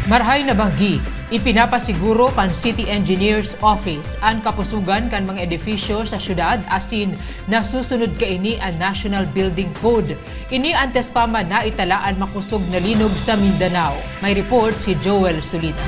Marhay na banggi, ipinapasiguro kan City Engineers Office ang kapusugan kan mga edifisyo sa syudad asin nasusunod kaini ang National Building Code. Ini antes pa man na italaan makusog na linog sa Mindanao. May report si Joel Solina.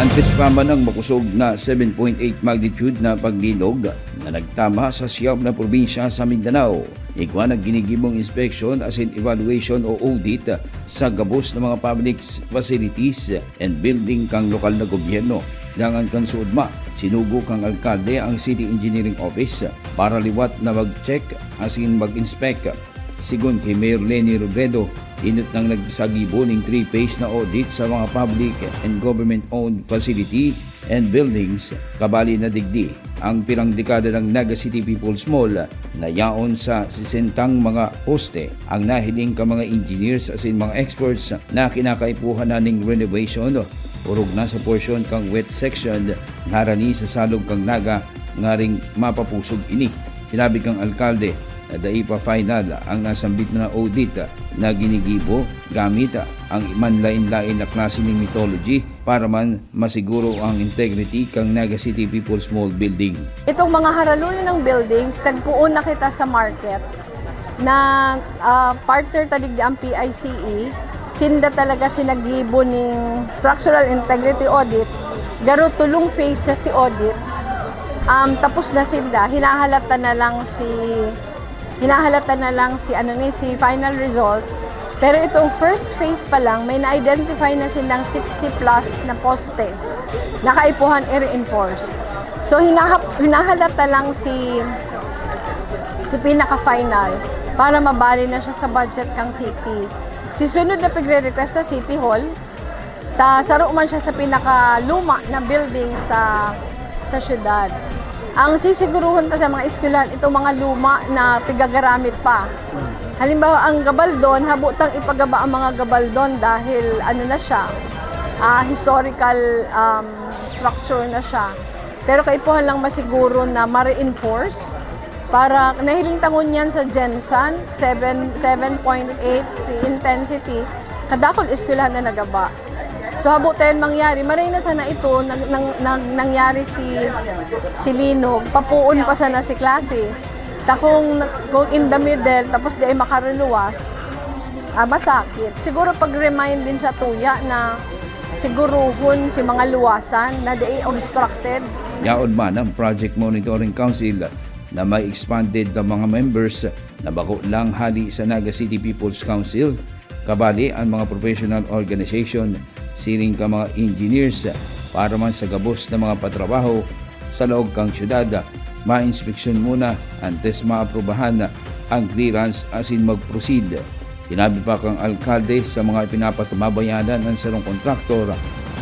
Antes pa man ang makusog na 7.8 magnitude na paglinog na nagtama sa siyam na probinsya sa Mindanao. Igwa ng ginigibong inspection as in evaluation o audit sa gabos ng mga public facilities and building kang lokal na gobyerno. Dangan kan suudma, sinugo kang alkalde ang City Engineering Office para liwat na mag-check as in mag-inspect. Sigon kay Mayor Lenny Robredo, inot nang nagsagibo ng 3-phase na audit sa mga public and government-owned facility and buildings. Kabali na digdi ang pirang dekada ng Naga City People's Mall na yaon sa sisentang mga poste. Ang nahiling ka mga engineers as in mga experts na kinakaipuhan na ng renovation urog na sa portion kang wet section harani sa salog kang Naga ngaring mapapusog ini. Sinabi kang alkalde na daipa final ang nasambit na audit na ginigibo gamit ang manlain-lain na klase ng mythology para man masiguro ang integrity kang Naga City People's Mall building. Itong mga haraluyo ng buildings, tagpuon na kita sa market na partner tadig ang PICE, sinda talaga sinagibo ng structural integrity audit, garo tulong phase sa si audit, tapos na sinda, hinahalata na lang si final result. Pero itong first phase pa lang, may na-identify na silang 60 plus na poste na kaipuhan i-reinforce. So hinahalata lang si pinaka-final para mabali na siya sa budget kang city. Sisunod na pagre-request sa City Hall, saro man siya sa pinaka-luma na building sa syudad. Ang sisiguruhon ta sa mga eskwelahan, itong mga luma na pigagaramit pa. Halimbawa, ang gabaldon, habutang ipagaba ang mga gabaldon dahil ano na siya, historical structure na siya. Pero kaipuhan lang masiguro na ma-reinforce para nahiling tangon yan sa Gensan, 7.8 si intensity, kadakol eskwelahan na nagaba. So habutin mangyari, maray na sana ito, nangyari si Linog, papuon pa sana si klase. Kung in the middle, tapos di ay makaruluwas, masakit. Siguro pag-remind din sa tuya na siguruhon si mga luwasan na di ay obstructed. Yaod man ang Project Monitoring Council na may expanded na mga members na bako lang hali sa Naga City People's Council, kabali ang mga professional organization, siring ka mga engineers para man sa gabos na mga patrabaho sa loob kang syudad. Ma-inspeksyon muna antes maaprubahan ang clearance asin mag-proceed. Sinabi pa kang alkalde sa mga pinapatumabayanan ng sarong kontraktor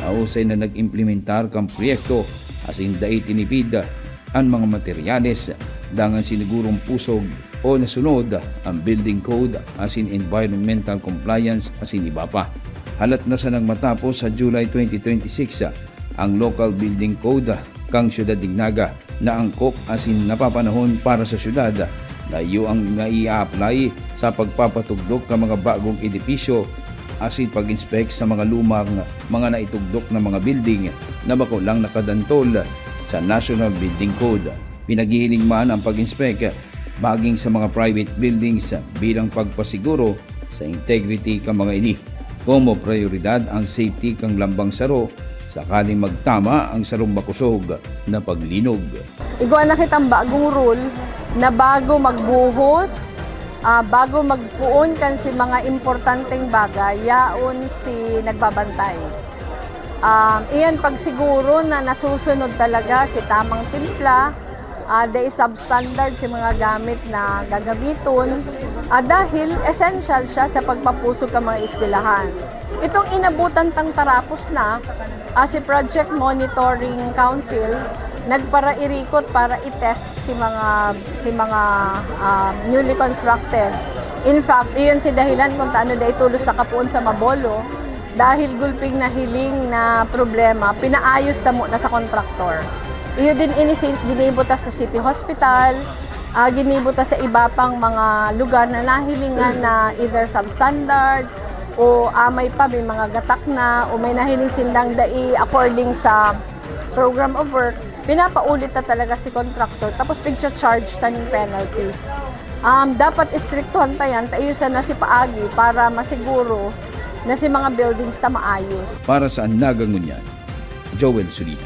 na usay na nag-implementar kang proyekto asin dai tinipid ang mga materyales dangan sinigurong pusog o nasunod ang building code asin environmental compliance asin iba pa. Halat na sa nang matapos sa July 2026 ang local building code kang syudad Dignaga na angkop asin napapanahon para sa syudad na iyo ang nai-apply sa pagpapatugdok ng mga bagong edifisyo asin pag-inspect sa mga lumang mga naitugdok na mga building na bako lang nakadantol sa National Building Code. Pinaghihiling man ang pag-inspect baging sa mga private buildings bilang pagpasiguro sa integrity kang mga ini. Como prioridad ang safety kang lambang saro sakaling magtama ang sarong makusog na paglinog. Igwa na kitang bagong rule na bago magbuhos, bago magpuon kan si mga importanteng bagay, yaon si nagbabantay. Iyan pagsiguro na nasusunod talaga si tamang timpla, day substandard si mga gamit na gagamiton, dahil essential siya sa pagpapusog ng mga eskwelahan. Itong inabutan tang tarapos na, si Project Monitoring Council nagpara-irikot para i-test si mga newly constructed. In fact, iyon si dahilan kung taano day tulos na kapuon sa Mabolo dahil gulping na hiling na problema, pinaayos na mo na sa kontraktor. Iyo din ginibuta sa City Hospital, ginibuta sa iba pang mga lugar na nahilingan na either substandard o amay pa, may mga gatak na, o may nahiling sindang dai according sa program of work, pinapaulit na talaga si contractor, tapos picture-charge taning penalties. Dapat istriktuhan tayan, tayusan na si paagi para masiguro na si mga buildings ta maayos. Para sa Nagangunyan, Joel Surina.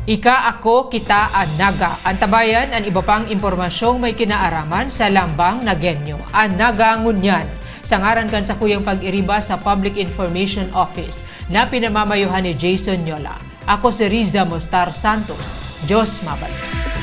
Ika, ako, kita, Naga. Antabayan ang iba pang impormasyong may kinaaraman sa Lambang Nagenyo. Nagangunyan. Sangaran kan sa kuyang pag-iriba sa Public Information Office na pinamamayuhan ni Jason Yola. Ako si Riza Mostar Santos. Diyos mabalos.